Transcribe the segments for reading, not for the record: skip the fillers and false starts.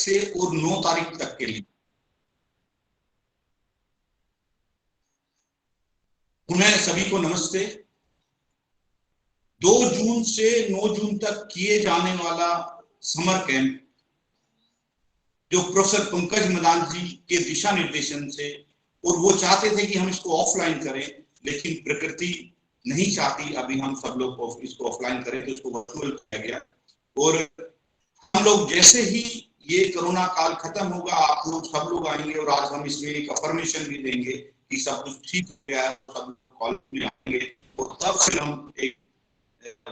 से और 9 तारीख तक के लिए पुनः सभी को नमस्ते। 2 जून से 9 जून तक किए जाने वाला समर कैंप जो प्रोफेसर पंकज मदान जी के दिशा निर्देशन से, और वो चाहते थे कि हम इसको ऑफलाइन करें, लेकिन प्रकृति नहीं चाहती अभी हम सब लोग इसको ऑफलाइन करें, तो इसको वर्चुअल किया गया। और हम लोग जैसे ही ये कोरोना काल खत्म होगा, आप लोग सब लोग आएंगे और आज हम इसमें एक अफर्मेशन भी देंगे कि सब कुछ ठीक हो गया है, सब लोग कॉलेज में आएंगे और तब फिर हम एक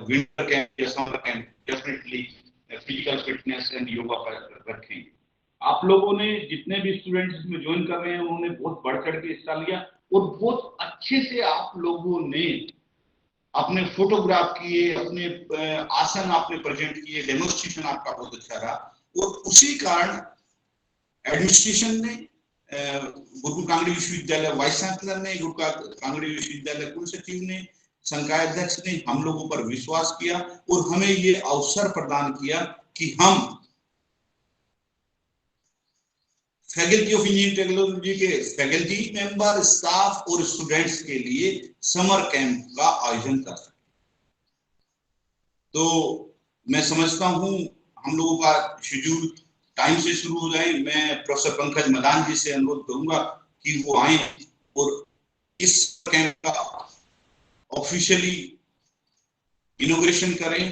विंटर कैंप या summer camp definitely physical fitness and yoga पर रखेंगे। आप लोगों ने जितने भी स्टूडेंट्स इसमें ज्वाइन कर रहे हैं उन्होंने बहुत बढ़ चढ़ के हिस्सा लिया और बहुत अच्छे से आप लोगों ने अपने फोटोग्राफ किए, अपने आसन आपने प्रेजेंट किए, डेमोन्स्ट्रेशन आपका बहुत अच्छा रहा। और उसी कारण एडमिनिस्ट्रेशन ने, गुरुकुल कांगड़ी विश्वविद्यालय वाइस चांसलर ने, गुरुकुल कांगड़ी विश्वविद्यालय कुल सचिव ने, संकाय अध्यक्ष ने हम लोगों पर विश्वास किया और हमें ये अवसर प्रदान किया कि हम फैकल्टी ऑफ इंजीनियरिंग टेक्नोलॉजी के फैकल्टी मेंबर, स्टाफ और स्टूडेंट्स के लिए समर कैंप का आयोजन कर सके। तो मैं समझता हूं हम लोगों का शेड्यूल टाइम से शुरू हो जाए। मैं प्रोफेसर पंकज मदान जी से अनुरोध करूंगा कि वो आए और इस कैंप का ऑफिशियली इनॉग्रेशन करें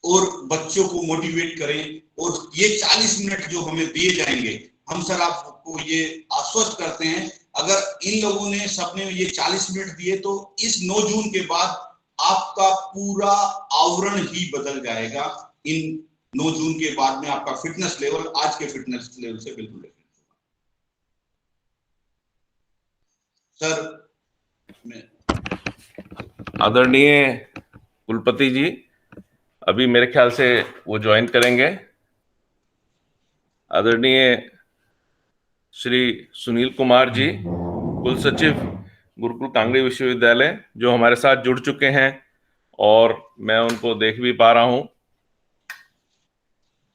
और बच्चों को मोटिवेट करें। और ये 40 मिनट जो हमें दिए जाएंगे, हम सर आपको ये आश्वस्त करते हैं, अगर इन लोगों ने सबने ये 40 मिनट दिए तो इस 9 जून के बाद आपका पूरा आवरण ही बदल जाएगा। इन 9 जून के बाद में आपका फिटनेस लेवल आज के फिटनेस लेवल से बिल्कुल डिफरेंट होगा। सर आदरणीय कुलपति जी अभी मेरे ख्याल से वो ज्वाइन करेंगे। आदरणीय श्री सुनील कुमार जी, कुल सचिव गुरुकुल कांगड़ी विश्वविद्यालय, जो हमारे साथ जुड़ चुके हैं और मैं उनको देख भी पा रहा हूं।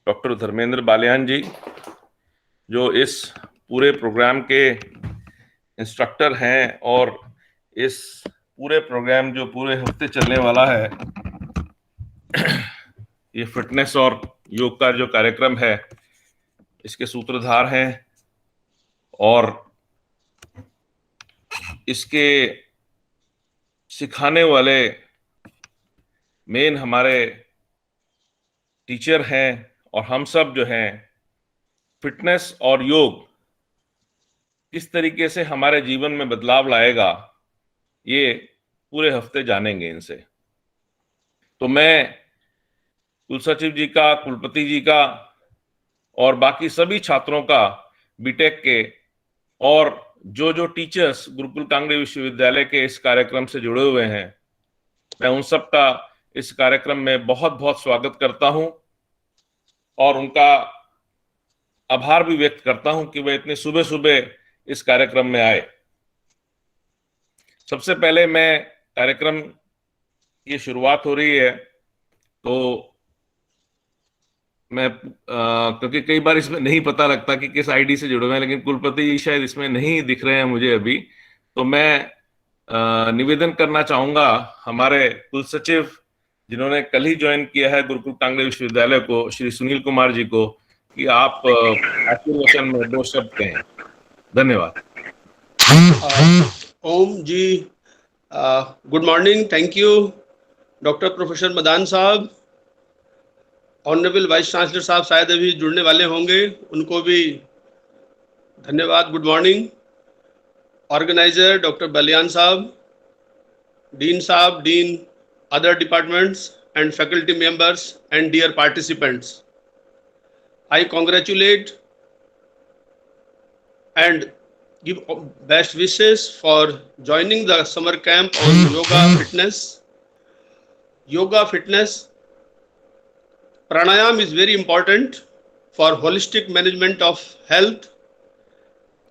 डॉक्टर धर्मेंद्र बालियान जी, जो इस पूरे प्रोग्राम के इंस्ट्रक्टर हैं और इस पूरे प्रोग्राम जो पूरे हफ्ते चलने वाला है, ये फिटनेस और योग का जो कार्यक्रम है, इसके सूत्रधार हैं और इसके सिखाने वाले मेन हमारे टीचर हैं। और हम सब जो हैं फिटनेस और योग किस तरीके से हमारे जीवन में बदलाव लाएगा, ये पूरे हफ्ते जानेंगे इनसे। तो मैं कुल सचिव जी का, कुलपति जी का और बाकी सभी छात्रों का, बीटेक के और जो जो टीचर्स गुरुकुल कांगड़ी विश्वविद्यालय के इस कार्यक्रम से जुड़े हुए हैं, मैं उन सब का इस कार्यक्रम में बहुत बहुत स्वागत करता हूं और उनका आभार भी व्यक्त करता हूं कि वे इतने सुबह सुबह इस कार्यक्रम में आए। सबसे पहले मैं कार्यक्रम की शुरुआत हो रही है तो मैं क्योंकि कई बार इसमें नहीं पता लगता कि किस आईडी से जुड़े हुए हैं, लेकिन कुलपति जी शायद इसमें नहीं दिख रहे हैं मुझे अभी, तो मैं निवेदन करना चाहूंगा हमारे कुल सचिव जिन्होंने कल ही ज्वाइन किया है गुरुकुल कांगड़ी विश्वविद्यालय को, श्री सुनील कुमार जी को, कि आप आशीर्वचन में 2 शब्द कहें। धन्यवाद। Om ji, good morning. Thank you doctor professor Madan साहब। ऑनरेबल वाइस चांसलर साहब शायद अभी जुड़ने वाले होंगे, उनको भी धन्यवाद। Good morning. Organiser doctor Baliyan साहब, dean, other departments and faculty members and dear participants, I congratulate and give best wishes for joining the summer camp on yoga fitness. Yoga fitness pranayam is very important for holistic management of health,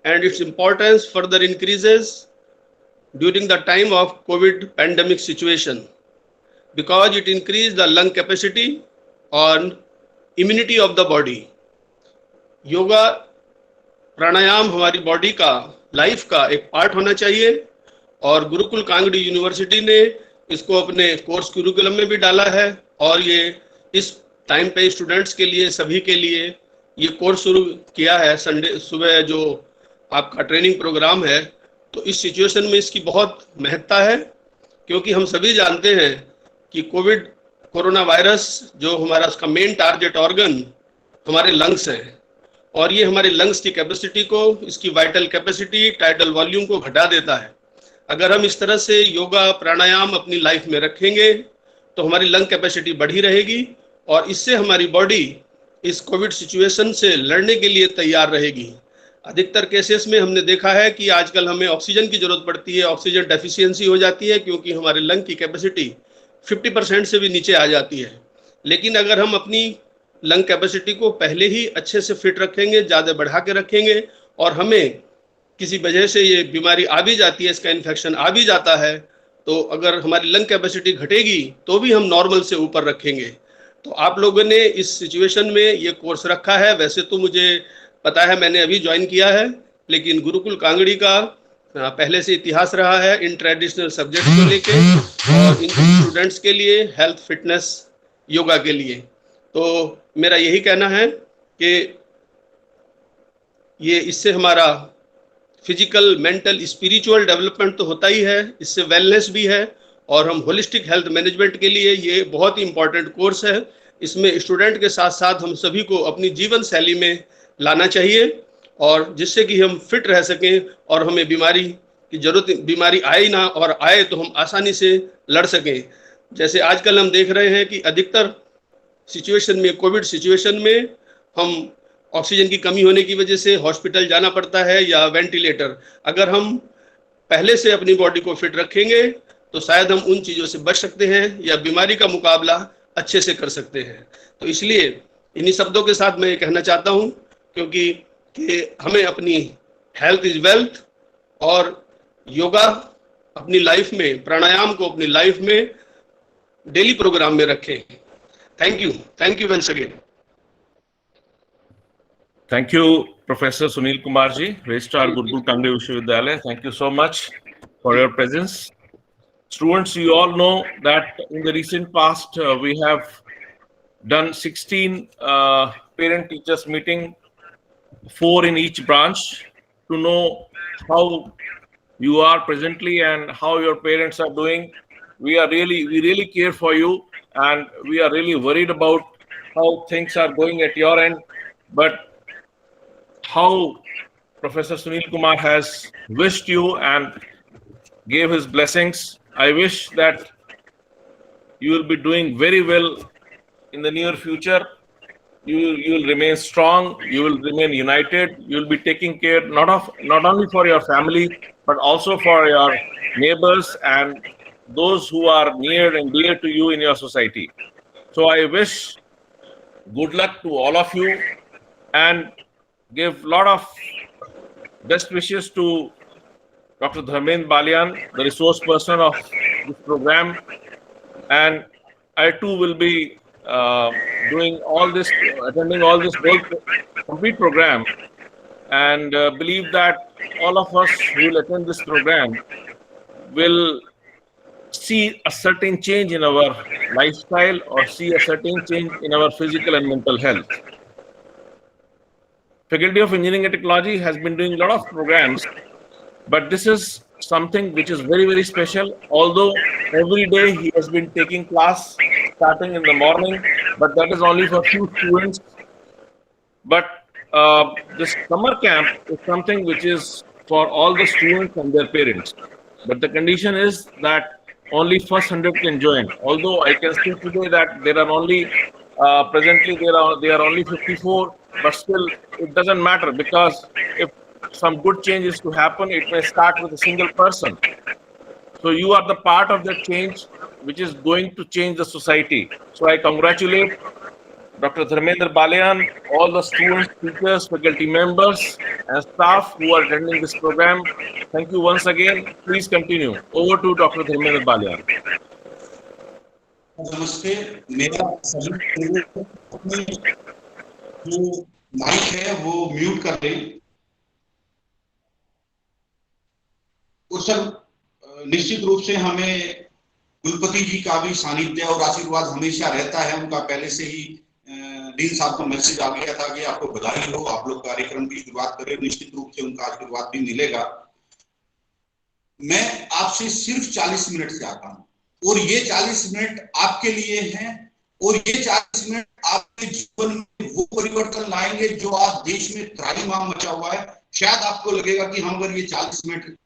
and its importance further increases during the time of COVID pandemic situation, because it increases the lung capacity and immunity of the body. Yoga pranayama हमारी body का, life का एक part होना चाहिए और Gurukul Kangri university ने इसको अपने कोर्स करिकुलम में भी डाला है और ये इस टाइम पे स्टूडेंट्स के लिए, सभी के लिए ये कोर्स शुरू किया है। संडे सुबह जो आपका ट्रेनिंग प्रोग्राम है, तो इस सिचुएशन में इसकी बहुत महत्ता है, क्योंकि हम सभी जानते हैं कि कोरोना वायरस जो हमारा उसका मेन टारगेट ऑर्गन हमारे लंग्स हैं और ये हमारे लंग्स की कैपेसिटी को, इसकी वाइटल कैपेसिटी, टाइडल वॉल्यूम को घटा देता है। अगर हम इस तरह से योगा प्राणायाम अपनी लाइफ में रखेंगे तो हमारी लंग कैपेसिटी बढ़ी रहेगी और इससे हमारी बॉडी इस कोविड सिचुएशन से लड़ने के लिए तैयार रहेगी। अधिकतर केसेस में हमने देखा है कि आजकल हमें ऑक्सीजन की जरूरत पड़ती है, ऑक्सीजन डेफिशिएंसी हो जाती है क्योंकि हमारे लंग की कैपेसिटी 50% से भी नीचे आ जाती है। लेकिन अगर हम अपनी लंग कैपेसिटी को पहले ही अच्छे से फिट रखेंगे, ज़्यादा बढ़ा के रखेंगे और हमें किसी वजह से ये बीमारी आ भी जाती है, इसका इन्फेक्शन आ भी जाता है, तो अगर हमारी लंग कैपेसिटी घटेगी तो भी हम नॉर्मल से ऊपर रखेंगे। तो आप लोगों ने इस सिचुएशन में ये कोर्स रखा है। वैसे तो मुझे पता है, मैंने अभी ज्वाइन किया है, लेकिन गुरुकुल कांगड़ी का पहले से इतिहास रहा है इन ट्रेडिशनल सब्जेक्ट को लेके और इन स्टूडेंट्स के लिए, हेल्थ, फिटनेस, योगा के लिए। तो मेरा यही कहना है कि ये इससे हमारा फिजिकल, मेंटल, स्पिरिचुअल डेवलपमेंट तो होता ही है, इससे वेलनेस भी है और हम होलिस्टिक हेल्थ मैनेजमेंट के लिए ये बहुत ही इंपॉर्टेंट कोर्स है। इसमें स्टूडेंट के साथ साथ हम सभी को अपनी जीवन शैली में लाना चाहिए और जिससे कि हम फिट रह सकें और हमें बीमारी की जरूरत, बीमारी आए ना, और आए तो हम आसानी से लड़ सकें। जैसे आजकल हम देख रहे हैं कि अधिकतर सिचुएशन में, कोविड सिचुएशन में हम ऑक्सीजन की कमी होने की वजह से हॉस्पिटल जाना पड़ता है या वेंटिलेटर। अगर हम पहले से अपनी बॉडी को फिट रखेंगे तो शायद हम उन चीज़ों से बच सकते हैं या बीमारी का मुकाबला अच्छे से कर सकते हैं। तो इसलिए इन्हीं शब्दों के साथ मैं ये कहना चाहता हूँ, क्योंकि कि हमें अपनी हेल्थ इज वेल्थ और योगा अपनी लाइफ में, प्राणायाम को अपनी लाइफ में डेली प्रोग्राम में रखें। Thank you once again. Thank you, Professor Sunil Kumar ji, Registrar Gurukul Kaangdi Vishwavidyalaya. Thank you so much for your presence. Students, you all know that in the recent past, we have done 16 parent-teachers meeting, 4 in each branch, to know how you are presently and how your parents are doing. We really care for you, and we are really worried about how things are going at your end. But how Professor Sunil Kumar has wished you and gave his blessings, I wish that you will be doing very well in the near future. You will remain strong, you will remain united, you will be taking care not only for your family but also for your neighbors and those who are near and dear to you in your society. So I wish good luck to all of you and give a lot of best wishes to Dr. Dharmendra Balian, the resource person of this program. And I too will be attending all this whole complete program, and believe that all of us who will attend this program will see a certain change in our lifestyle or see a certain change in our physical and mental health. Faculty of Engineering and Technology has been doing a lot of programs, but this is something which is very special. Although every day he has been taking class starting in the morning, but that is only for few students. But this summer camp is something which is for all the students and their parents. But the condition is that only first 100 can join. Although I can see today that there are only presently there are only 54. But still, it doesn't matter, because if some good change is to happen, it may start with a single person. So you are the part of that change which is going to change the society. So I congratulate Dr. Dharmendra Balian, all the students, teachers, faculty members and staff who are attending this program. Thank you once again. Please continue. Over to Dr. Dharmendra Balian. नमस्ते। मेरा सभी जो mic है वो mute कर दें। और sir निश्चित रूप से हमें कुलपति जी का भी सानिध्य और आशीर्वाद हमेशा रहता है। उनका पहले से ही डीन साहब को मैसेज आ गया था कि आपको बधाई हो, आप लोग कार्यक्रम की शुरुआत करें, निश्चित रूप से उनका आशीर्वाद भी मिलेगा। मैं आपसे सिर्फ 40 मिनट चाहता हूं और ये 40 मिनट आपके लिए हैं और ये 40 मिनट आपके जीवन में वो परिवर्तन लाएंगे जो आज देश में त्राहिमाम मचा हुआ है। शायद आपको लगेगा कि हम अगर ये 40 मिनट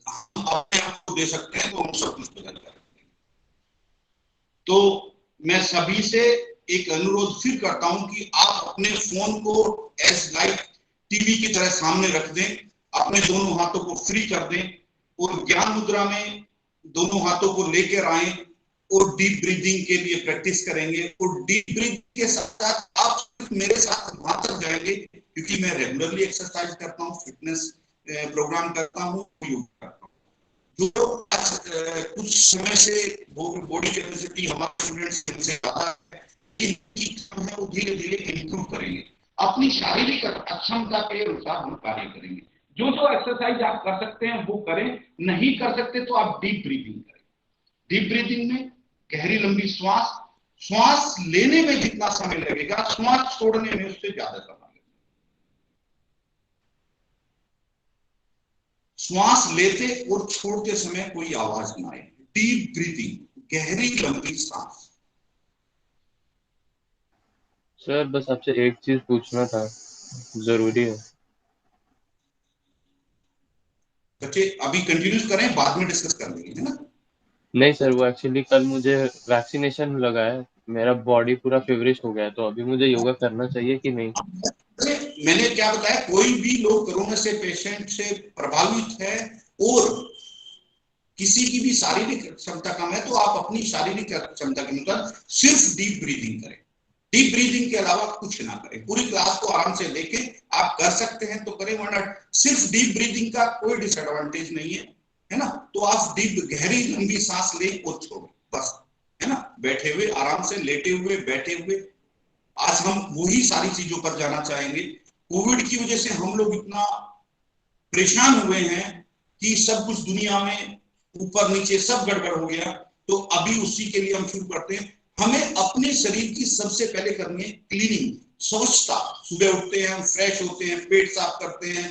हम अपने आप को दे सकते हैं तो हम सब कुछ बदल जाएंगे। तो मैं सभी से एक अनुरोध फिर करता हूं कि आप अपने फोन को एज लाइक टीवी की तरह सामने रख दें, अपने दोनों हाथों को फ्री कर दें और ज्ञान मुद्रा में दोनों हाथों को लेकर आए और डीप ब्रीदिंग के लिए प्रैक्टिस करेंगे। और डीप ब्रीदिंग के साथ आप मेरे साथ वहां तक जाएंगे, क्योंकि मैं रेगुलरली एक्सरसाइज करता हूँ, फिटनेस प्रोग्राम करता हूँ, योग करता हूँ। जो कुछ समय से बॉडी कैपेसिटी हमारे स्टूडेंट्स से ज्यादा है, वो धीरे धीरे इंप्रूव करेंगे। अपनी शारीरिक अक्षमता के अनुसार हम कार्य करेंगे। जो जो एक्सरसाइज आप कर सकते हैं वो करें, नहीं कर सकते तो आप डीप ब्रीदिंग करें। डीप ब्रीदिंग में गहरी लंबी श्वास लेने में जितना समय लगेगा, श्वास छोड़ने में उससे ज्यादा समय लगेगा। श्वास लेते और छोड़ते समय कोई आवाज ना आए। डीप ब्रीदिंग, गहरी लंबी सांस। सर बस आपसे एक चीज पूछना था, जरूरी है। बच्चे अभी कंटिन्यू करें, बाद में डिस्कस कर लेंगे, है ना? नहीं सर, वो एक्चुअली कल मुझे वैक्सीनेशन लगा है, मेरा बॉडी पूरा फेवरिश हो गया है, तो अभी मुझे योगा करना चाहिए कि नहीं? मैंने क्या बताया, कोई भी लोग कोरोना से पेशेंट से प्रभावित है और किसी की भी शारीरिक क्षमता कम है तो आप अपनी शारीरिक क्षमता के अनुसार सिर्फ डीप ब्रीदिंग करें। डीप ब्रीदिंग के अलावा कुछ ना करें। पूरी क्लास को आराम से लेके आप कर सकते हैं तो करें, वरना सिर्फ डीप ब्रीदिंग का कोई डिसएडवांटेज नहीं है ना? तो आप डीप गहरी लंबी सांस लें और छोड़ें, बस, है ना? बैठे हुए आराम से, लेटे हुए, बैठे हुए। आज हम वही सारी चीजों पर जाना चाहेंगे। कोविड की वजह से हम लोग इतना परेशान हुए हैं कि सब कुछ दुनिया में ऊपर नीचे सब गड़बड़ हो गया, तो अभी उसी के लिए हम शुरू करते हैं। हमें अपने शरीर की सबसे पहले करनी है क्लीनिंग, स्वच्छता। सुबह उठते हैं, हम फ्रेश होते हैं, पेट साफ करते हैं,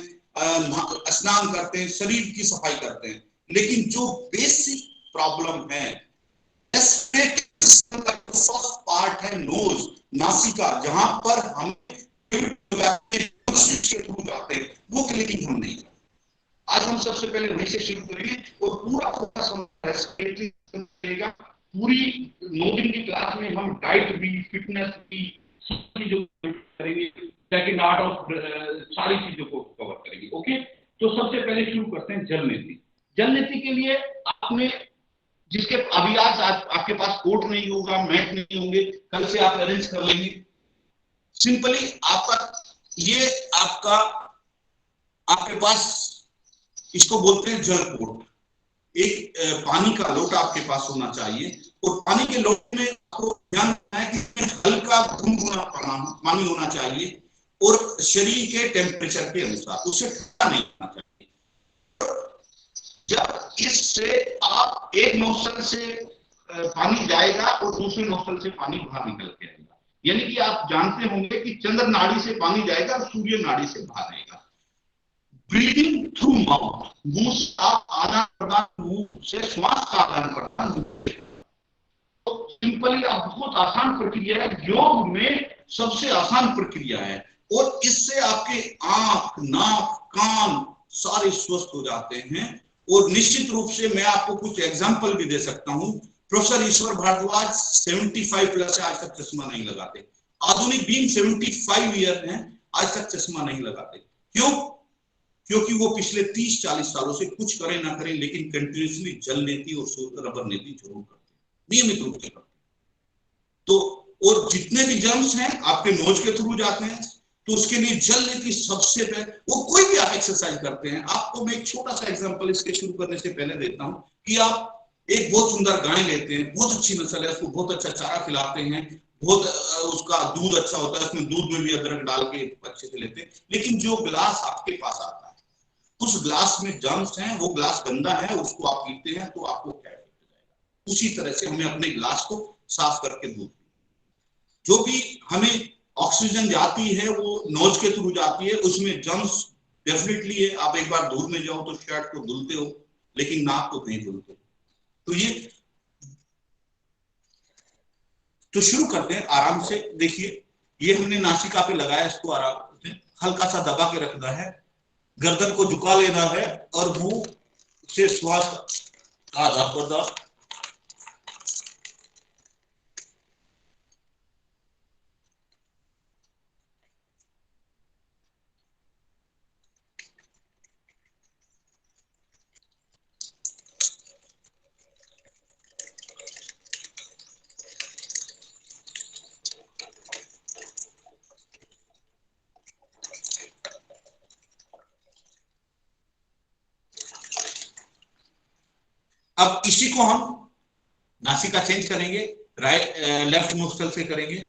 स्नान करते हैं, शरीर की सफाई करते हैं। लेकिन जो बेसिक प्रॉब्लम है, फर्स्ट पार्ट है नोज, नासिका, जहां पर हम जाते हैं, वो क्लीनिंग हम नहीं करते। आज हम सबसे पहले वहीं से शुरू करेंगे और पूरा रहेगा। पूरी 9 दिन की क्लास में हम डाइट भी, फिटनेस भी, जो करेंगे, सेकंड आर्ट ऑफ सारी चीजों को कवर करेंगे। ओके, तो सबसे पहले शुरू करते हैं जल नीति। जल नीति के लिए आपने जिसके अभी आज आपके पास कोट नहीं होगा, मैट नहीं होंगे, कल से आप अरेंज कर लेंगे। सिंपली आपके पास इसको बोलते हैं जल कोट। एक पानी का लोटा आपके पास होना चाहिए और पानी के लोटे में आपको ध्यान रखना है कि हल्का गुनगुना पानी होना चाहिए और शरीर के टेम्परेचर के अनुसार, उसे ठंडा नहीं होना चाहिए। जब इससे आप एक नोस्टल से पानी जाएगा और दूसरे नोस्टल से पानी बाहर निकल के आएगा, यानी कि आप जानते होंगे कि चंद्र नाड़ी से पानी जाएगा और सूर्य नाड़ी से बाहर आएगा। ब्रीदिंग थ्रू माउथ, मुंह का आदान प्रदान, मुंह से श्वास का आदान प्रदान। तो सिंपली बहुत आसान प्रक्रिया है, योग में सबसे आसान प्रक्रिया है और इससे आपके आंख, नाक, कान सारे स्वस्थ हो जाते हैं। और निश्चित रूप से मैं आपको कुछ एग्जाम्पल भी दे सकता हूं। प्रोफेसर ईश्वर भारद्वाज 75 प्लस है, आज तक चश्मा नहीं लगाते। आधुनिक बीम 75 ईयर हैं, आज तक चश्मा नहीं लगाते। क्यों? क्योंकि वो पिछले 30-40 सालों से कुछ करें ना करें लेकिन कंटिन्यूसली जल नीति और रबर नीति जरूर करते, नियमित रूप से करते। तो और जितने भी जर्म्स हैं आपके नोज के थ्रू जाते हैं, तो उसके लिए जल नीति सबसे पहले। वो कोई भी आप एक्सरसाइज करते हैं, आपको मैं एक छोटा सा एग्जांपल इसके शुरू करने से पहले देता हूं कि आप एक बहुत सुंदर गाय लेते हैं, बहुत अच्छी नस्ल है, उसको बहुत अच्छा चारा खिलाते हैं, बहुत उसका दूध अच्छा होता है, उसमें दूध में भी अदरक डाल के अच्छे से लेते हैं। लेकिन जो गिलास आपके पास आता है उस गिलास में जर्म्स हैं, वो गिलास गंदा है, उसको आप पीते हैं तो आपको क्या इफेक्ट जाएगा। उसी तरह से हमें अपने गिलास को साफ करके दूध, जो भी हमें ऑक्सीजन जाती है वो नोज के थ्रू जाती है, उसमें जर्म्स डेफिनेटली है। आप एक बार दूध में जाओ तो शर्ट को धुलते हो, लेकिन नाक को नहीं धुलते। तो ये तो शुरू करते हैं आराम से। देखिए ये हमने नासिका पे लगाया, इसको आराम से हल्का सा दबा के रखना है, गर्दन को झुका लेना है और मुंह से श्वास आधा पदा अब इसी को हम नासिका चेंज करेंगे, राइट लेफ्ट नोस्ट्रल से करेंगे।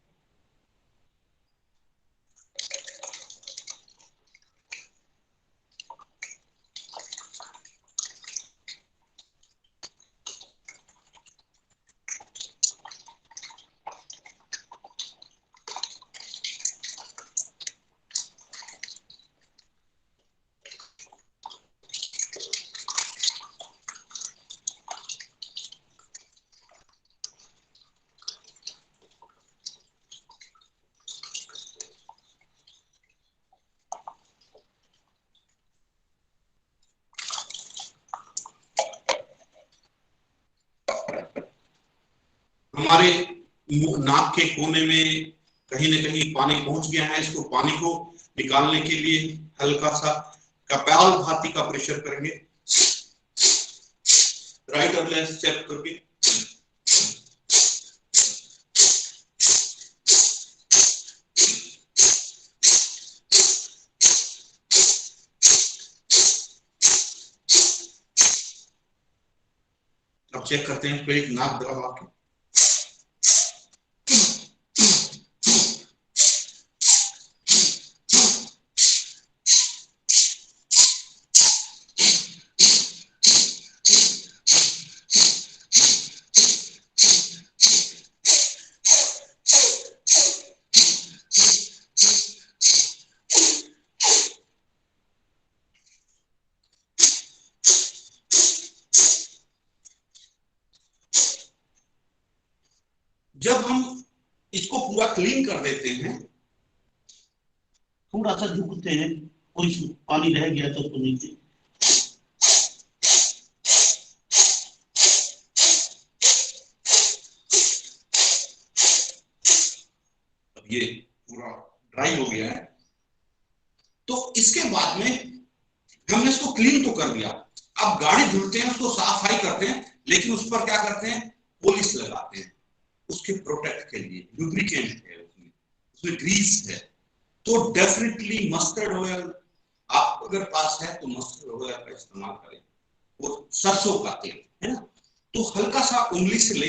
हमारे नाक के कोने में कहीं ना कहीं पानी पहुंच गया है, इसको पानी को निकालने के लिए हल्का सा कपालभाति का प्रेशर करेंगे, राइट और लेफ्ट स्टेप करके। अब चेक करते हैं पेट नाक दबा के। जब हम इसको पूरा क्लीन कर देते हैं, थोड़ा सा झुकते हैं, कोई पानी रह गया तो उसको नीचे, अब ये पूरा ड्राई हो गया है। तो इसके बाद में हमने इसको क्लीन तो कर दिया, अब गाड़ी धुलते हैं, उसको सफाई करते हैं, लेकिन उस पर क्या करते हैं, पॉलिश लगाते हैं उसके प्रोटेक्ट के लिए। लुब्रिकेंट है उसमें ग्रीस है, तो डेफिनेटली मस्टर्ड ऑयल आप अगर पास है तो मस्टर्ड ऑयल का इस्तेमाल करें, और सरसों का तेल है ना, तो हल्का सा उंगली से ले,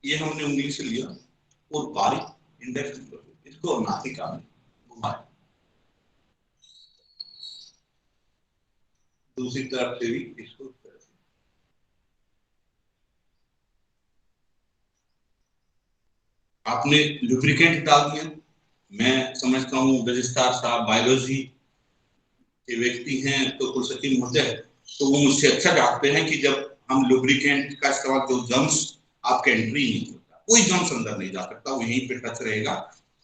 ये हमने उंगली से लिया और बारीक इंडेक्स इसको नासिका में घुमाए, दूसरी तरफ से भी इसको आपने लुब्रिकेंट डाल दिया। मैं समझता हूँ रजिस्ट्रार साहब बायोलॉजी के व्यक्ति हैं, तो कुलसचिव महोदय, तो वो मुझसे अच्छा जानते हैं कि जब हम लुब्रिकेंट का इस्तेमाल, जो जर्म्स आपके एंट्री नहीं होता, कोई जर्म्स अंदर नहीं जा सकता, वो यहीं पे टच रहेगा,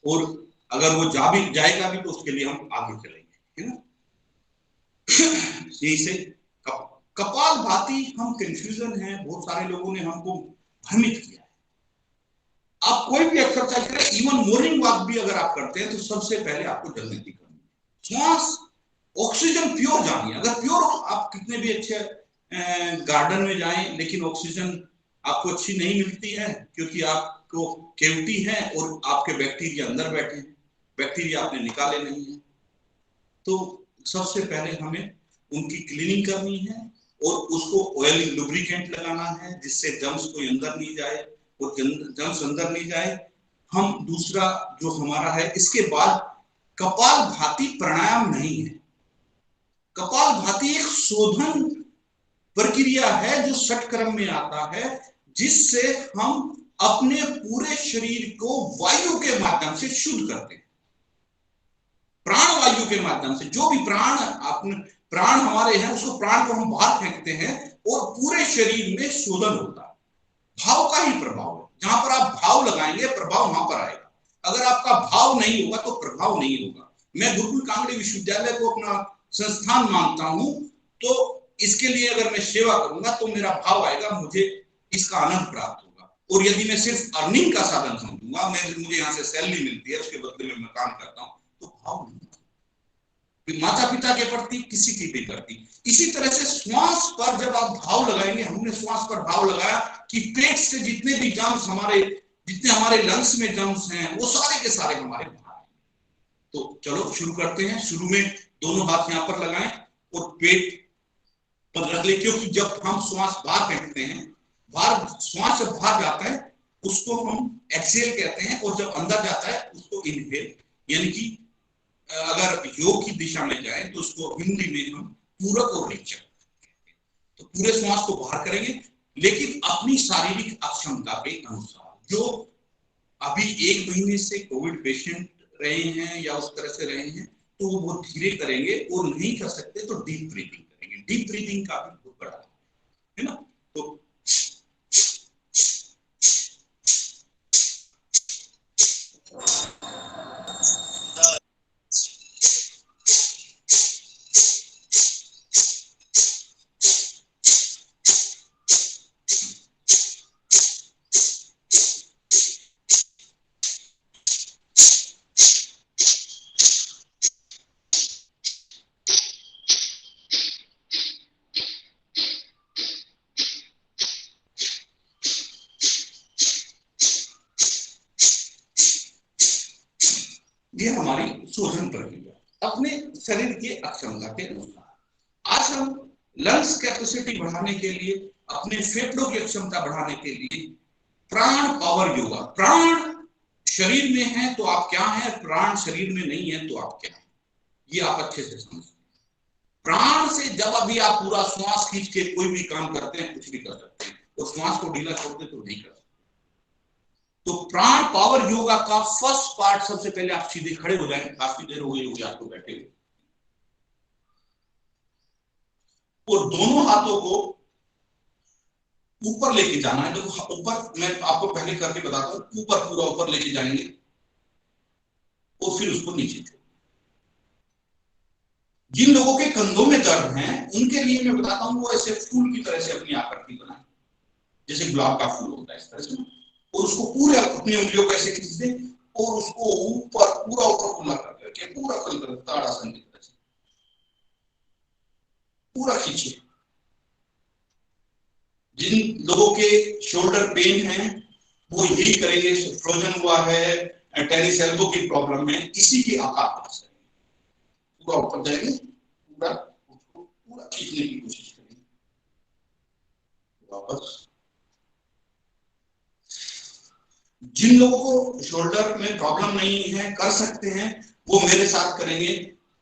और अगर वो जाएगा भी तो उसके लिए हम आगे चलेंगे, है ना। यही से कपालभाति हम कंफ्यूजन है, बहुत सारे लोगों ने हमको भ्रमित किया। आप कोई भी एक्सरसाइज करें, इवन मॉर्निंग वॉक भी अगर आप करते हैं, तो सबसे पहले आपको जलनेती करनी है, श्वास ऑक्सीजन प्योर जानी है। अगर प्योर, आप कितने भी अच्छे गार्डन में जाएं, लेकिन ऑक्सीजन आपको अच्छी नहीं मिलती है, क्योंकि आपको कैविटी है और आपके बैक्टीरिया अंदर बैठे हैं, बैक्टीरिया आपने निकाले नहीं है। तो सबसे पहले हमें उनकी क्लीनिंग करनी है, और उसको ऑयल लुब्रिकेंट लगाना है जिससे जर्म्स कोई अंदर नहीं जाए और जर्म्स अंदर नहीं जाए। हम दूसरा जो हमारा है, इसके बाद कपालभाति प्राणायाम नहीं है। कपालभाति एक शोधन प्रक्रिया है जो षटक्रम में आता है, जिससे हम अपने पूरे शरीर को वायु के माध्यम से शुद्ध करते हैं। प्राण वायु के माध्यम से जो भी प्राण हमारे हैं, उसको प्राण को हम बाहर फेंकते हैं और पूरे शरीर में शोधन होता है। भाव का ही प्रभाव है, जहां पर आप भाव लगाएंगे प्रभाव वहां पर आएगा। अगर आपका भाव नहीं होगा तो प्रभाव नहीं होगा। मैं गुरुकुल कांगड़ी विश्वविद्यालय को अपना संस्थान मानता हूं, तो इसके लिए अगर मैं सेवा करूंगा तो मेरा भाव आएगा, मुझे इसका आनंद प्राप्त होगा। और यदि मैं सिर्फ अर्निंग का साधन समझूंगा, मुझे यहाँ से सैलरी मिलती है, उसके बदले में मैं काम करता हूँ, तो भाव नहीं, माता पिता के प्रति, किसी की भी प्रति। इसी तरह से श्वास पर जब आप भाव लगाएंगे, हमने श्वास पर भाव लगाया कि पेट से जितने भी जर्म्स जितने हमारे लंग्स में जर्म्स हैं, वो सारे के सारे हमारे बाहर आएंगे। तो चलो शुरू करते हैं। शुरू में दोनों हाथ यहाँ पर लगाएं और पेट पर रख ले, क्योंकि जब हम श्वास बाहर फेंकते हैं, श्वास जब बाहर जाता है उसको हम एक्सेल कहते हैं, और जब अंदर जाता है उसको इनहेल, यानी कि अगर योग की दिशा में जाए तो उसको हिंदी में हम पूरक और रेचक। तो पूरे श्वास को बाहर करेंगे, लेकिन अपनी शारीरिक अक्षमता के अनुसार। जो अभी 1 महीने से कोविड पेशेंट रहे हैं या उस तरह से रहे हैं, तो वो बहुत धीरे करेंगे, और नहीं कर सकते तो डीप ब्रीथिंग करेंगे। डीप ब्रीथिंग का भी बहुत बड़ा है ना। तो ये हमारी शोधन प्रक्रिया अपने शरीर की अक्षमता के अनुसार। आज हम लंग्स कैपेसिटी बढ़ाने के लिए, अपने फेफड़ों की क्षमता बढ़ाने के लिए प्राण पावर योगा। प्राण शरीर में है तो आप क्या हैं, प्राण शरीर में नहीं है तो आप क्या हैं, ये आप अच्छे से समझिए। प्राण से जब अभी आप पूरा श्वास खींच के कोई भी काम करते हैं, कुछ भी कर सकते हैं, और श्वास को ढीला छोड़ दे तो नहीं कर सकते। तो प्राण पावर योगा का फर्स्ट पार्ट, सबसे पहले आप सीधे खड़े हो जाएंगे, काफी देर हो गई होगी आपको बैठे हुए, और दोनों हाथों को ऊपर लेके जाना है। देखो ऊपर, मैं आपको पहले करके बताता हूं, ऊपर पूरा ऊपर लेके जाएंगे और फिर उसको नीचे। जिन लोगों के कंधों में दर्द है उनके लिए मैं बताता हूं, वो ऐसे फूल की तरह से अपनी आकृति बनाए, जैसे गुलाब का फूल होता है इस तरह से, और उसको पूरे अपनी उंगलियों को ऐसे खींच दें और उसको ऊपर पूरा ऊपर खुला करके पूरा कर ताड़ासन की तरह से पूरा खींचिए। जिन लोगों के शोल्डर पेन है वो यही करेंगे, फ्रोजन हुआ है, टेनिस एल्बो की प्रॉब्लम है, इसी के आकार पर पूरा ऊपर जाएंगे, पूरा खींचने की कोशिश करेंगे वापस। जिन लोगों को शोल्डर में प्रॉब्लम नहीं है, कर सकते हैं, वो मेरे साथ करेंगे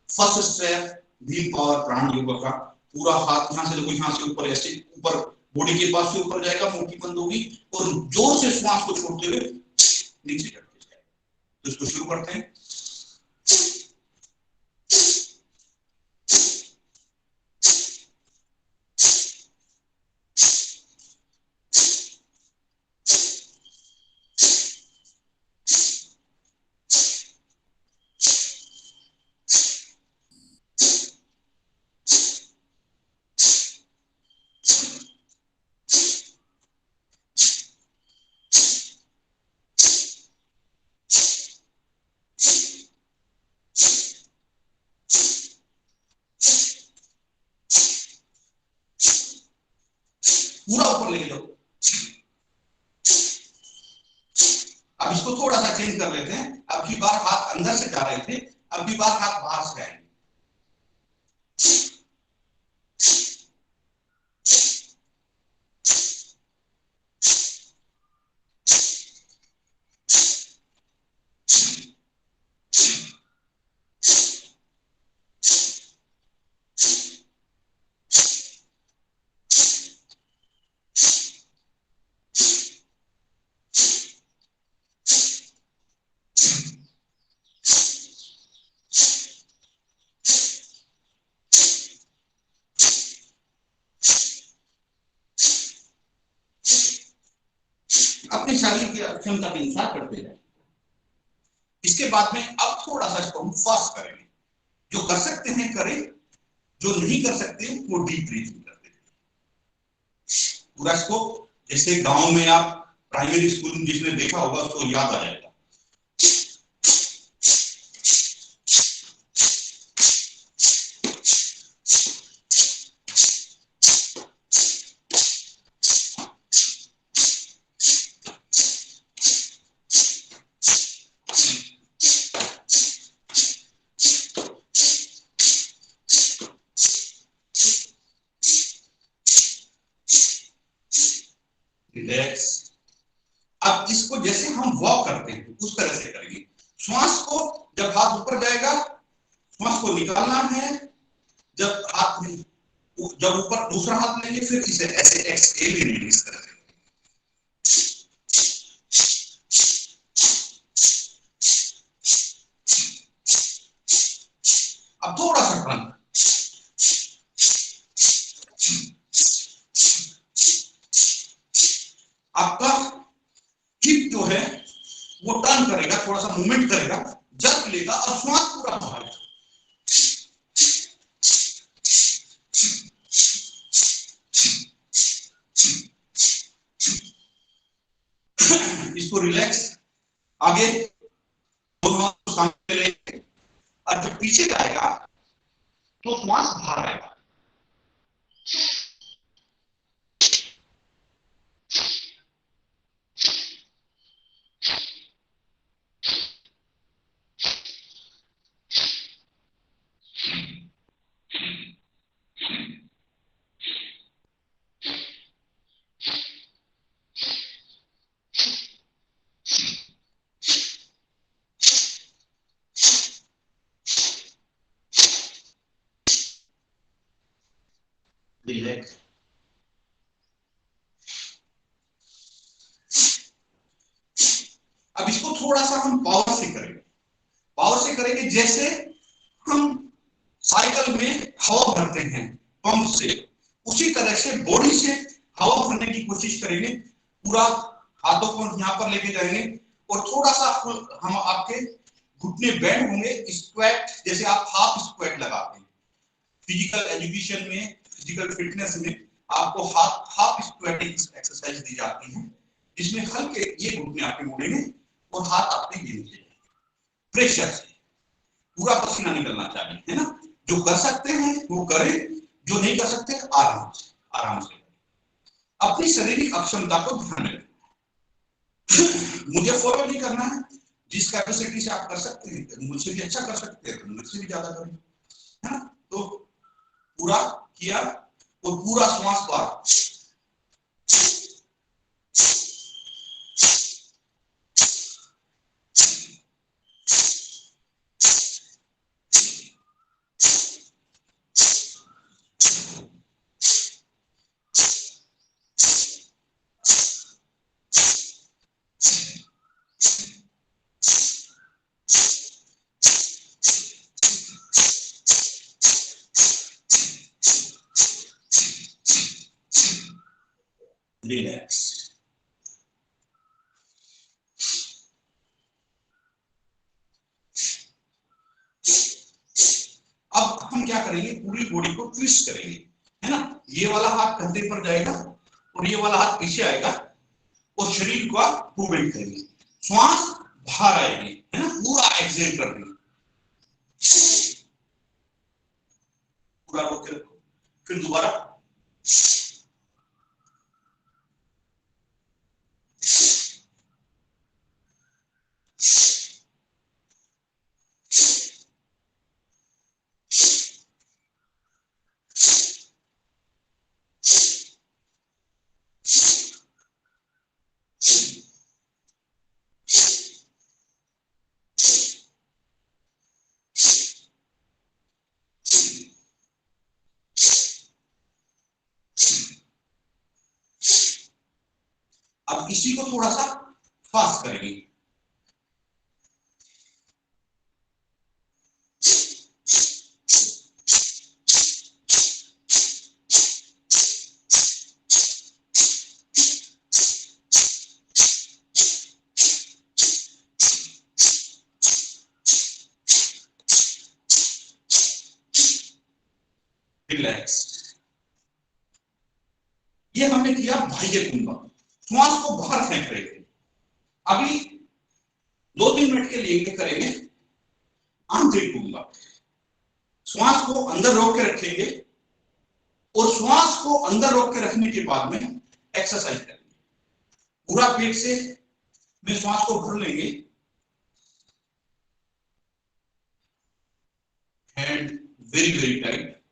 फर्स्ट स्टेप भीम पावर प्राण योग का। पूरा हाथ यहां से, देखो यहां से ऊपर, ऐसे ऊपर बॉडी के पास से ऊपर जाएगा, मुट्ठी बंद होगी, और जोर से श्वास को छोड़ते हुए नीचे करते जाएगा। तो इसको शुरू करते हैं। पूरा ऊपर लेके जाओ। अब इसको थोड़ा सा चेंज कर लेते हैं। अब की बार हाथ अंदर से जा रहे थे, अब की बार हाथ बाहर से आएंगे। क्षमता के अनुसार करते जाए। इसके बाद में अब थोड़ा सा इसको हम फास्ट करेंगे। जो कर सकते हैं करें, जो नहीं कर सकते वो डीप ब्रीथिंग करते हैं। पूरा इसको जैसे गांव में आप प्राइमरी स्कूल में जिसने देखा होगा उसको याद आ जाएगा। रिलैक्स। अब इसको जैसे हम वॉक करते हैं उस तरह से करेंगे। श्वास को जब हाथ ऊपर जाएगा श्वास को निकालना है, जब ऊपर दूसरा हाथ लेंगे फिर इसे ऐसे एक्सहेल रिलीज करेंगे। अब थोड़ा सा टर्न, आपका हिप जो है वो टर्न करेगा, थोड़ा सा मूवमेंट करेगा, जर्क लेगा और श्वास पूरा बाहर। इसको रिलैक्स आगे दोनों सामने लेंगे और जब पीछे जाएगा तो श्वास बाहर आएगा। रिलैक्स। अब इसको थोड़ा सा हम पावर से करेंगे। पावर से करेंगे जैसे हम साइकिल में हवा भरते हैं पंप से, उसी तरह से बॉडी से हवा भरने की कोशिश करेंगे। पूरा हाथों को यहाँ पर लेके जाएंगे और थोड़ा सा हम आपके घुटने बेंड होंगे। स्क्वाट जैसे आप हाफ स्क्वाट लगाते हैं, फिजिकल एजुकेशन में, फिजिकल फिटनेस में आपको हाफ स्क्वाटिंग एक्सरसाइज दी जाती है, जिसमें हल्के ये घुटने आपके मुड़ेंगे और हाथ आपके नीचे जाएंगे। प्रेशर से पूरा पसीना निकलना चाहिए, है ना। जो कर सकते हैं वो करें, जो नहीं कर सकते आराम से अपनी शारीरिक अक्षमता को ध्यान में रखें। मुझे फॉलो नहीं करना है, जिस कैपेसिटी से आप कर सकते हैं, मुझसे भी अच्छा कर सकते हैं, मुझसे भी ज्यादा करें, है ना। तो पूरा किया और पूरा श्वास बाहर। रिलैक्स। अब हम क्या करेंगे, पूरी बॉडी को ट्विस्ट करेंगे, है ना। ये वाला हाथ कंधे पर जाएगा और ये वाला हाथ पीछे आएगा और शरीर का मूवमेंट करेंगे। श्वास बाहर आएगी, है ना, पूरा एक्सहेल कर देंगे, पूरा रोक के रखो। फिर दोबारा अब इसी को थोड़ा सा फास्ट करेंगे। रिलैक्स। ये हमने किया बाह्य कुंभक, श्वास को बाहर फेंक रहे थे। अभी 2-3 मिनट के लिए करेंगे आंतरिक कुंभक। श्वास को अंदर रोक के रखेंगे और श्वास को अंदर रोक के रखने के बाद में एक्सरसाइज करेंगे। पूरा पेट से में श्वास को भर लेंगे, हैंड वेरी वेरी टाइट।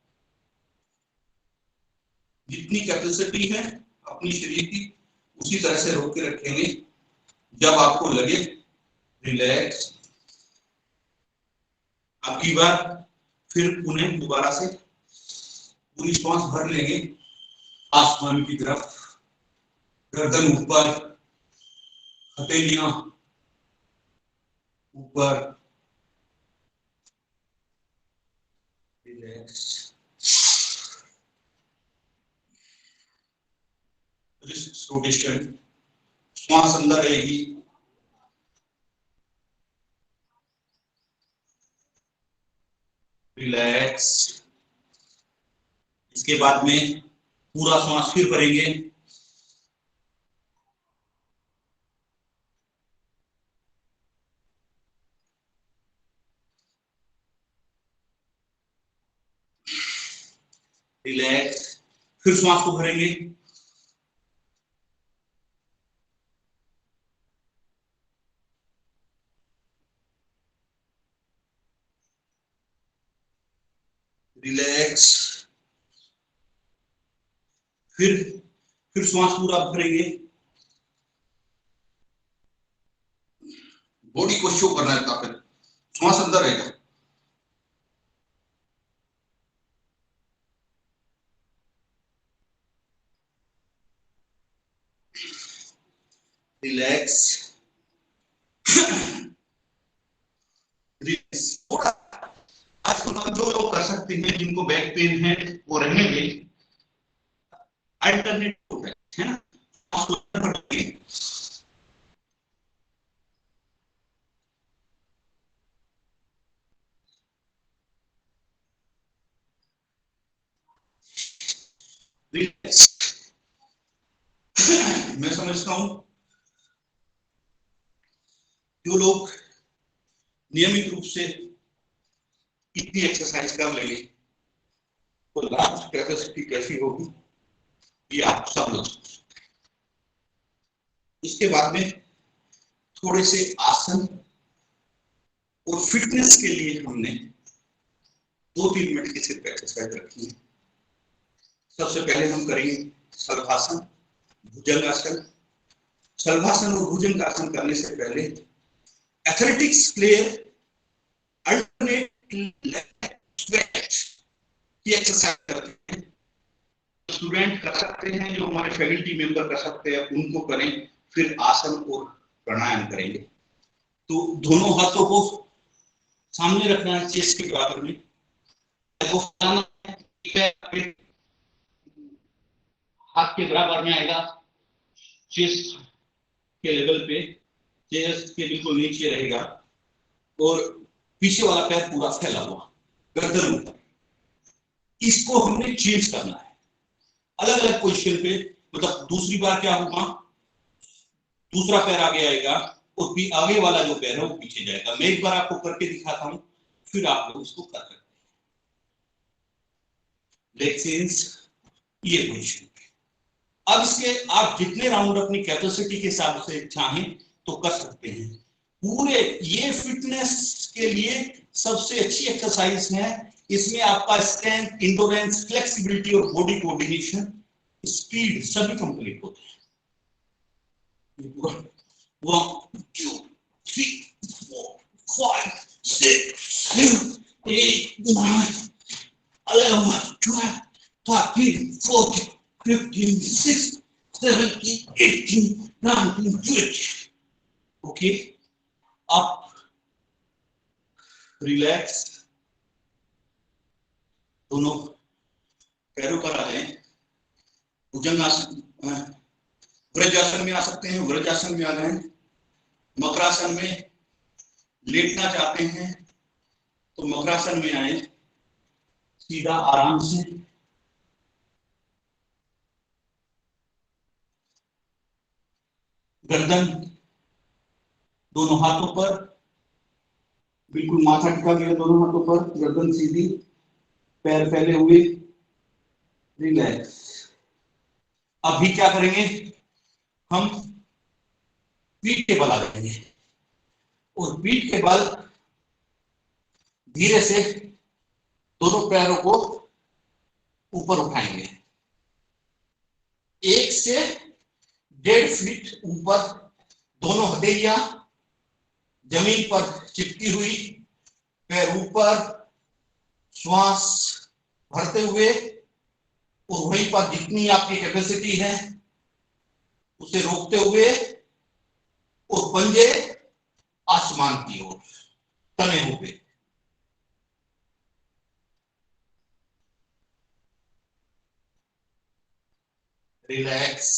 जितनी कैपेसिटी है अपनी शरीर की उसी तरह से रोक के रखेंगे। जब आपको लगे रिलैक्स, अब की बार फिर पुनः दोबारा से पूरी श्वास भर लेंगे आसमान की तरफ, गर्दन ऊपर, हथेलियां ऊपर, रिलैक्स। रिस्ट रोटेशन, श्वास अंदर रहेगी, रिलैक्स। इसके बाद में पूरा श्वास फिर भरेंगे, रिलैक्स। फिर श्वास को भरेंगे, रिलैक्स। फिर श्वास पूरा भरेंगे। बॉडी को शो करना है ताकत, श्वास अंदर रहेगा, रिलैक्स। थोड़ा आजकल जो लोग कर सकते हैं, जिनको बैक पेन है वो रहेंगे, अल्टरनेटिव है ना, मैं समझता हूं जो लोग नियमित रूप से इतनी एक्सरसाइज कर लेंगे तो लास्ट कैपेसिटी कैसी होगी ये आप सब लोग। इसके बाद में थोड़े से आसन और फिटनेस के लिए हमने 2-3 मिनट की सिर्फ एक्सरसाइज रखी है। सबसे पहले हम करेंगे शलभासन, भुजंगासन। शलभासन और भुजंगासन करने से पहले एथलेटिक्स प्लेयर अल्टरनेट की एक्सरसाइज करते हैं। स्टूडेंट कर सकते हैं, जो हमारे फैकल्टी मेंबर कर सकते हैं, उनको करें। फिर आसन और प्राणायाम करेंगे। तो दोनों हाथों को सामने रखना है चेस्ट के बराबर में, हाथ के बराबर में आएगा, चेस्ट के लेवल पे, चेस्ट के बिल्कुल नीचे रहेगा और पीछे वाला पैर पूरा फैला हुआ, गर्दन ऊपर। इसको हमने चेंज करना है अलग अलग पोजीशन पे। मतलब दूसरी बार क्या होगा, दूसरा पैर आगे आएगा और भी आगे वाला जो पैर है वो पीछे जाएगा। मैं एक बार आपको करके दिखाता हूं, फिर आप लोग उसको कर सकते हैं। लेग चेंज, ये पोजीशन। अब इसके आप जितने राउंड अपनी कैपेसिटी के हिसाब से चाहें तो कर सकते हैं। पूरे ये फिटनेस के लिए सबसे अच्छी एक्सरसाइज है। इसमें आपका स्ट्रेंथ, इंडोरेंस, फ्लेक्सिबिलिटी और बॉडी कोऑर्डिनेशन, स्पीड सभी कंप्लीट होते हैं। 1 2 3 4 5 6 7 8 9 11 12 13 14 15 16 17 18 19 20। ओके, आप रिलैक्स, दोनों पैरों पर आ जाएं। भुजंगासन, वज्रासन में आ सकते हैं, वज्रासन में आ जाएं। मकरासन में लेटना चाहते हैं तो मकरासन में आए, सीधा आराम से गर्दन दोनों हाथों पर, बिल्कुल माथा टिका गया दोनों हाथों पर, गर्दन सीधी, पैर फैले हुए, रिलैक्स। अभी क्या करेंगे, हम पीठ के बल आ जाएंगे और पीठ के बल धीरे से दोनों पैरों को ऊपर उठाएंगे, 1 से 1.5 फीट ऊपर, दोनों हथेलियां जमीन पर चिपकी हुई, पैर ऊपर, श्वास भरते हुए और वहीं पर जितनी आपकी कैपेसिटी है उसे रोकते हुए और पंजे आसमान की ओर तने हुए। रिलैक्स।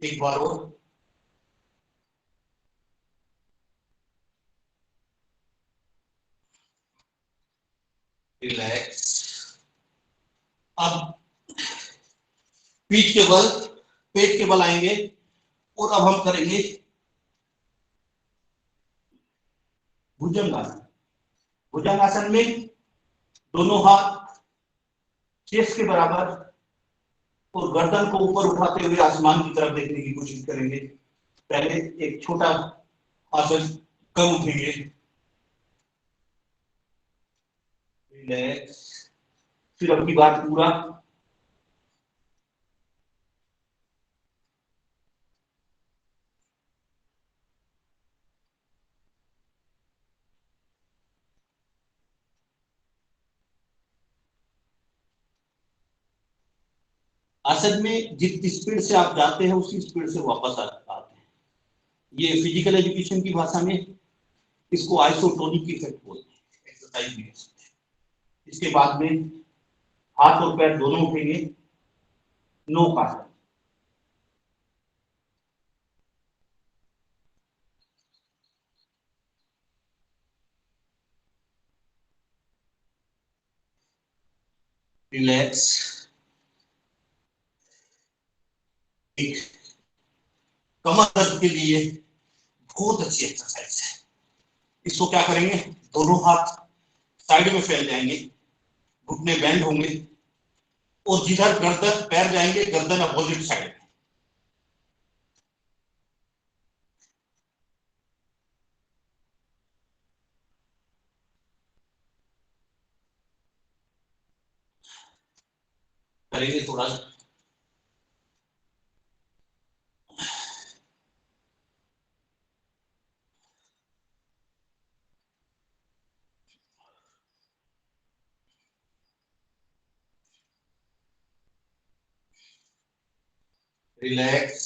एक बार और, रिलैक्स। अब पीठ के बल, पेट के बल आएंगे और अब हम करेंगे भुजंगासन। भुजंगासन में दोनों हाथ चेस्ट के बराबर और गर्दन को ऊपर उठाते हुए आसमान की तरफ देखने की कोशिश करेंगे। पहले एक छोटा आसन कम उठेंगे, रिलैक्स, फिर अपनी बात पूरा, आसन में जितनी स्पीड से आप जाते हैं उसी स्पीड से वापस आते हैं। ये फिजिकल एजुकेशन की भाषा में इसको आइसोटोनिक इफेक्ट बोलते हैं, एक्सरसाइज भी कह सकते हैं। इसके बाद में हाथ और पैर दोनों उठेंगे, नोक आसन। रिलैक्स। एक कमर दर्द के लिए बहुत अच्छी एक्सरसाइज है। इसको क्या करेंगे, दोनों हाथ साइड में फैल जाएंगे, घुटने बैंड होंगे और जिधर गर्दन पैर जाएंगे गर्दन अपोजिट साइड में। करेंगे थोड़ा सा, रिलैक्स,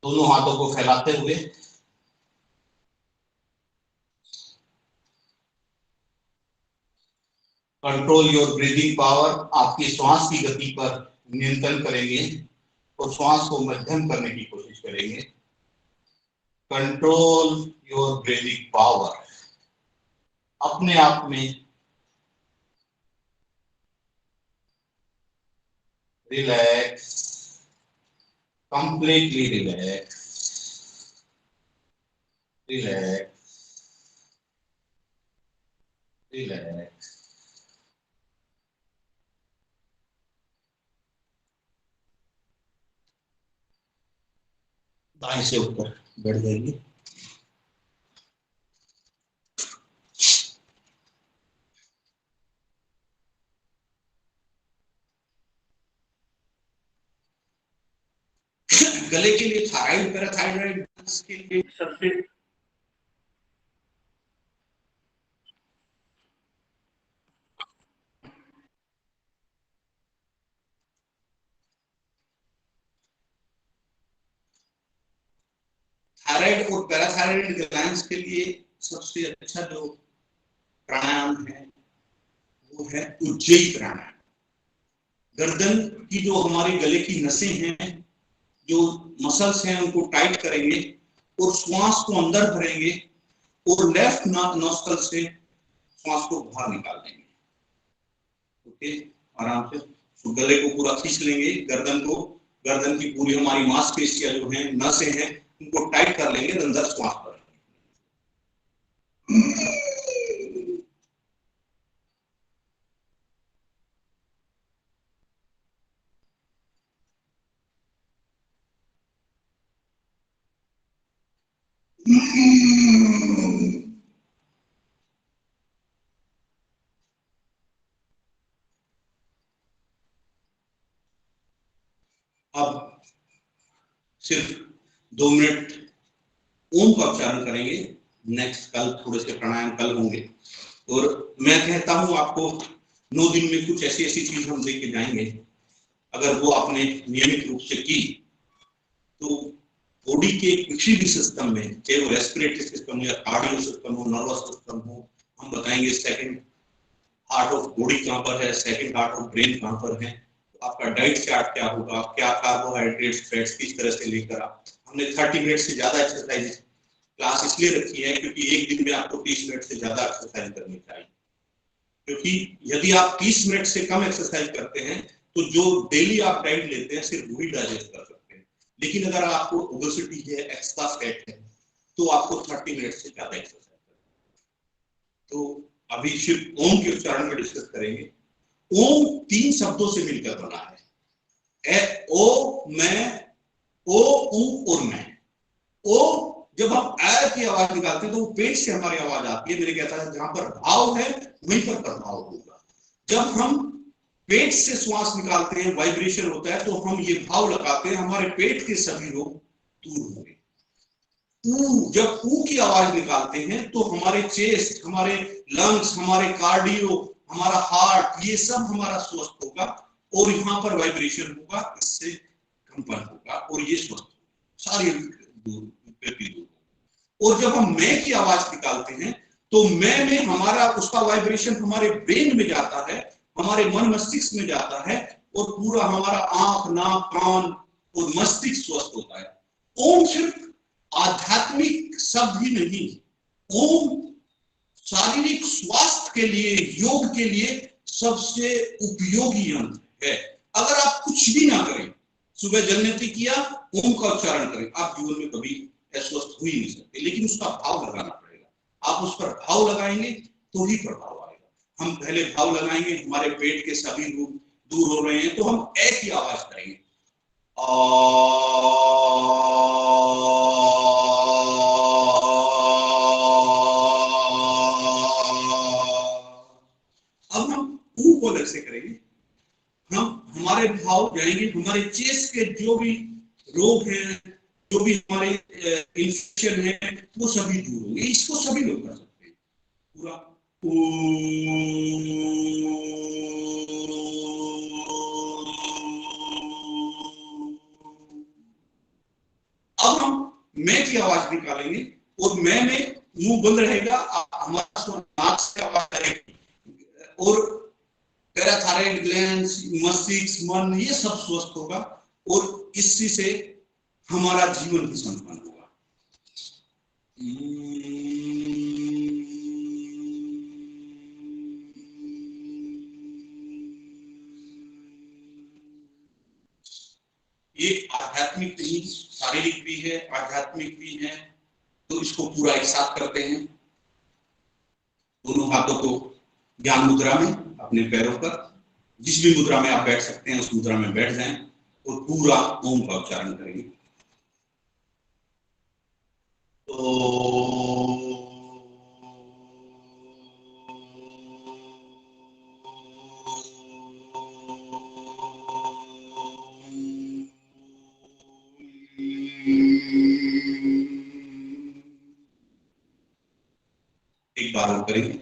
दोनों हाथों को फैलाते हुए कंट्रोल योर ब्रीदिंग पावर। आपकी श्वास की गति पर नियंत्रण करेंगे और श्वास को मध्यम करने की कोशिश करेंगे। कंट्रोल योर ब्रीदिंग पावर, अपने आप में relax, completely relax, relax, relax. दाएं से ऊपर बढ़ जाएंगे, गले के लिए थायराइड पैराथायराइड के लिए सबसे थायराइड और पैराथायराइड ग्लैंड्स के लिए सबसे अच्छा जो प्राणायाम है वो है उज्जयी प्राणायाम। गर्दन की जो हमारे गले की नसें हैं, जो मसल्स हैं, उनको टाइट करेंगे और श्वास को अंदर भरेंगे और लेफ्ट नॉस्ट्रल से श्वास को बाहर निकाल देंगे। ओके, आराम से। तो गले को पूरा खींच लेंगे, गर्दन की पूरी हमारी मांसपेशियां जो हैं, नसें हैं, उनको टाइट कर लेंगे, अंदर श्वास पर। अब सिर्फ 2 मिनट ओम का उच्चारण करेंगे। नेक्स्ट कल थोड़े से प्राणायाम कल होंगे। और मैं कहता हूं आपको 9 दिन में कुछ ऐसी चीज हम लेके जाएंगे, अगर वो आपने नियमित रूप से की तो बॉडी के किसी भी सिस्टम में, चाहे वो रेस्पिरेटरी सिस्टम हो या कार्डियो सिस्टम हो, नर्वस सिस्टम हो, हम बताएंगे सेकंड हार्ट ऑफ बॉडी कहाँ पर है, सेकंड हार्ट ऑफ ब्रेन कहाँ पर है, तो आपका डाइट चार्ट क्या होगा, क्या कार्बोहाइड्रेट्स, फैट्स किस तरह से लेकर आप। हमने 30 मिनट से ज्यादा एक्सरसाइज क्लास इसलिए रखी है क्योंकि एक दिन में आपको 30 मिनट से ज्यादा एक्सरसाइज करनी चाहिए। क्योंकि यदि आप 30 मिनट से कम एक्सरसाइज करते हैं तो जो डेली आप डाइट लेते हैं सिर्फ वही डाइजेस्ट कर सकते हैं। लेकिन अगर आपको ओबेसिटी है, एक्स्ट्रा फैट है, तो आपको 30 मिनट से ज्यादा एक्सरसाइज करनी। तो अभी सिर्फ ओम के उच्चारण में डिस्कस करेंगे। ओम 3 शब्दों से मिलकर बना है, ए, ओ, मैं, ओ, ऊ और मैं। ओ जब हम ए की आवाज निकालते हैं तो वो पेट से हमारी आवाज आती है। मेरे कहता है जहां पर भाव है वहीं पर प्रभाव होगा। जब हम पेट से श्वास निकालते हैं, वाइब्रेशन होता है, तो हम ये भाव लगाते हैं, हमारे पेट के सभी रोग दूर होंगे। जब ऊ की आवाज निकालते हैं तो हमारे चेस्ट, हमारे लंग्स, हमारे कार्डियो, हमारा हार्ट, ये सब हमारा स्वस्थ होगा और यहाँ पर वाइब्रेशन होगा, इससे कंपन होगा और ये स्वस्थ होगा, सारी दूर। और जब हम मैं की आवाज निकालते हैं तो मैं में हमारा उसका वाइब्रेशन हमारे ब्रेन में जाता है, हमारे मन मस्तिष्क में जाता है और पूरा हमारा आंख, नाक, कान और मस्तिष्क स्वस्थ होता है। ओम सिर्फ आध्यात्मिक शब्द ही नहीं, ओम शारीरिक स्वास्थ्य के लिए, योग के लिए सबसे उपयोगी यंत्र है। अगर आप कुछ भी ना करें, सुबह जलनेती किया, ओम का उच्चारण करें, आप जीवन में कभी अस्वस्थ हो ही नहीं सकते। लेकिन उसका भाव लगाना पड़ेगा। आप उस पर भाव लगाएंगे तो ही प्रभाव आएगा। हम पहले भाव लगाएंगे, हमारे पेट के सभी रोग दूर हो रहे हैं, तो हम ए की आवाज करेंगे, अब हम ऊ को अलग से करेंगे। हम हमारे भाव जाएंगे, हमारे चेस्ट के जो भी रोग हैं, जो भी हमारे इन्फेक्शन है, वो सभी दूर होंगे। इसको सभी लोग कर सकते हैं पूरा। अब हम मैं की आवाज निकालेंगे और मैं में मुंह बंद रहेगा, हमारा नाक से आवाज आएगी और पैराथायरॉइड ग्लैंड्स, मस्तिष्क, मन, ये सब स्वस्थ होगा और इसी से हमारा जीवन भी संपन्न होगा। ये आध्यात्मिक नहीं, शारीरिक भी है, आध्यात्मिक भी है। तो इसको पूरा एक साथ करते हैं। दोनों हाथों को ज्ञान मुद्रा में, अपने पैरों पर, जिस भी मुद्रा में आप बैठ सकते हैं उस मुद्रा में बैठ जाएं और पूरा ओम का उच्चारण करेंगे। एक बार और करेंगे।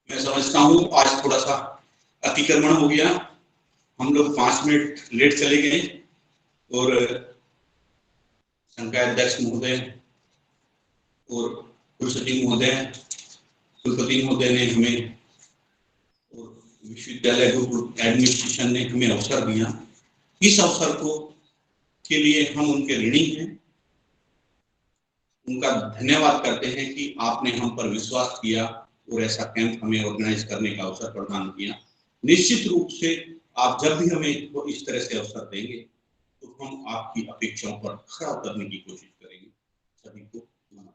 मैं समझता हूं आज थोड़ा सा अतिक्रमण हो गया। हम लोग 5 मिनट लेट चले गए और संकाय अध्यक्ष महोदय और कुलसचिव महोदय, कुलपति महोदय ने हमें और विश्वविद्यालय एडमिनिस्ट्रेशन ने हमें अवसर दिया। इस अवसर को के लिए हम उनके ऋणी हैं, उनका धन्यवाद करते हैं कि आपने हम पर विश्वास किया और ऐसा कैंप हमें ऑर्गेनाइज करने का अवसर प्रदान किया। निश्चित रूप से आप जब भी हमें वो इस तरह से अवसर देंगे तो हम आपकी अपेक्षाओं पर खरा उतरने की कोशिश करेंगे। सभी को धन्यवाद।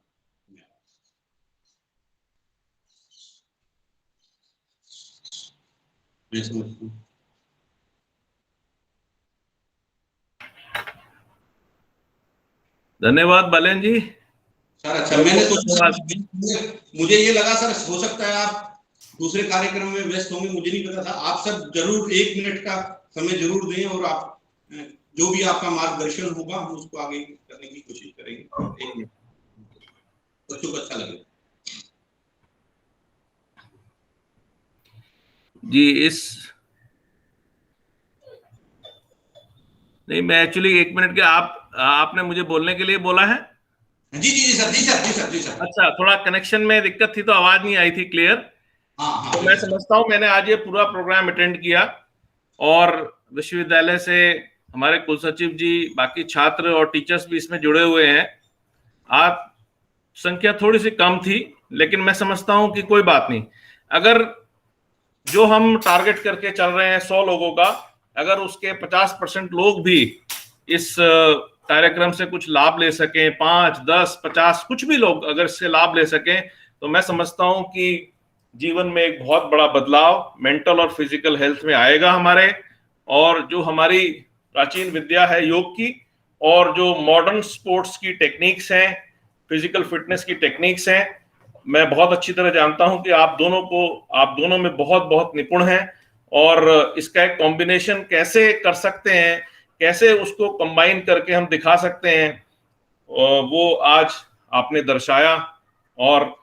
मैं समझता हूँ धन्यवाद बालेन जी। सर। अच्छा, मैंने तो मुझे ये लगा सर हो सकता है आप दूसरे कार्यक्रम में व्यस्त होंगे, मुझे नहीं पता था। आप सब जरूर 1 मिनट का समय जरूर दें और आप जो भी आपका मार्गदर्शन होगा हम उसको आगे करने की कोशिश करेंगे। 1 मिनट बच्चों को अच्छा लगेगा जी। नहीं, मैं एक्चुअली 1 मिनट के आपने मुझे बोलने के लिए बोला है। जी जी जी सर, जी सर, जी सर, जी सर। अच्छा, थोड़ा कनेक्शन में दिक्कत थी तो आवाज नहीं आई थी क्लियर। हाँ, तो मैं समझता हूं मैंने आज ये पूरा प्रोग्राम अटेंड किया और विश्वविद्यालय से हमारे कुलसचिव जी, बाकी छात्र और टीचर्स भी इसमें जुड़े हुए हैं। आप संख्या थोड़ी सी कम थी, लेकिन मैं समझता हूं कि कोई बात नहीं। अगर जो हम टारगेट करके चल रहे हैं 100 लोगों का, अगर उसके 50% लोग भी इस कार्यक्रम से कुछ लाभ ले सकें, 5, 10, 50 कुछ भी लोग अगर इससे लाभ ले सकें, तो मैं समझता हूं कि जीवन में एक बहुत बड़ा बदलाव मेंटल और फिजिकल हेल्थ में आएगा हमारे। और जो हमारी प्राचीन विद्या है योग की, और जो मॉडर्न स्पोर्ट्स की टेक्निक्स हैं, फिजिकल फिटनेस की टेक्निक्स हैं, मैं बहुत अच्छी तरह जानता हूं कि आप दोनों में बहुत बहुत निपुण हैं। और इसका एक कॉम्बिनेशन कैसे कर सकते हैं, कैसे उसको कंबाइन करके हम दिखा सकते हैं, वो आज आपने दर्शाया। और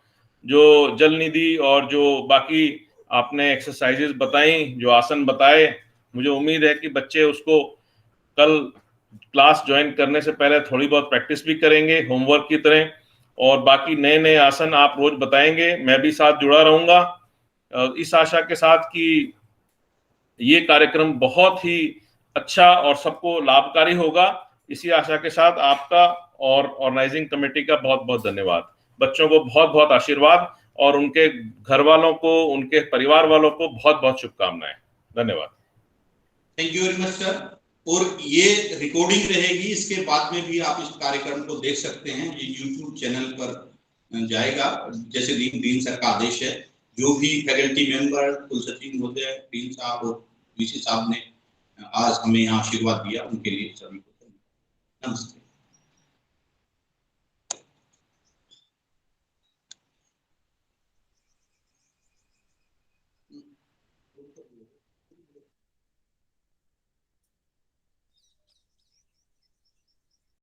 जो जल निधि और जो बाकी आपने एक्सरसाइजेस बताई, जो आसन बताए, मुझे उम्मीद है कि बच्चे उसको कल क्लास ज्वाइन करने से पहले थोड़ी बहुत प्रैक्टिस भी करेंगे होमवर्क की तरह। और बाकी नए नए आसन आप रोज बताएंगे, मैं भी साथ जुड़ा रहूंगा इस आशा के साथ कि ये कार्यक्रम बहुत ही अच्छा और सबको लाभकारी होगा। इसी आशा के साथ आपका और ऑर्गेनाइजिंग कमेटी का बहुत बहुत धन्यवाद। बच्चों को बहुत बहुत आशीर्वाद और उनके घर वालों को, उनके परिवार वालों को बहुत बहुत शुभकामनाएं। धन्यवाद। Thank you very much sir. और ये रिकॉर्डिंग रहेगी, इसके बाद में भी आप इस कार्यक्रम को देख सकते हैं। ये यूट्यूब चैनल पर जाएगा जैसे डीन सर का आदेश है। जो भी फैकल्टी मेंबर, कुलसचिव महोदय, डीन साहब और वीसी साहब ने आज हमें यहाँ आशीर्वाद दिया, उनके लिए सभी को नमस्ते।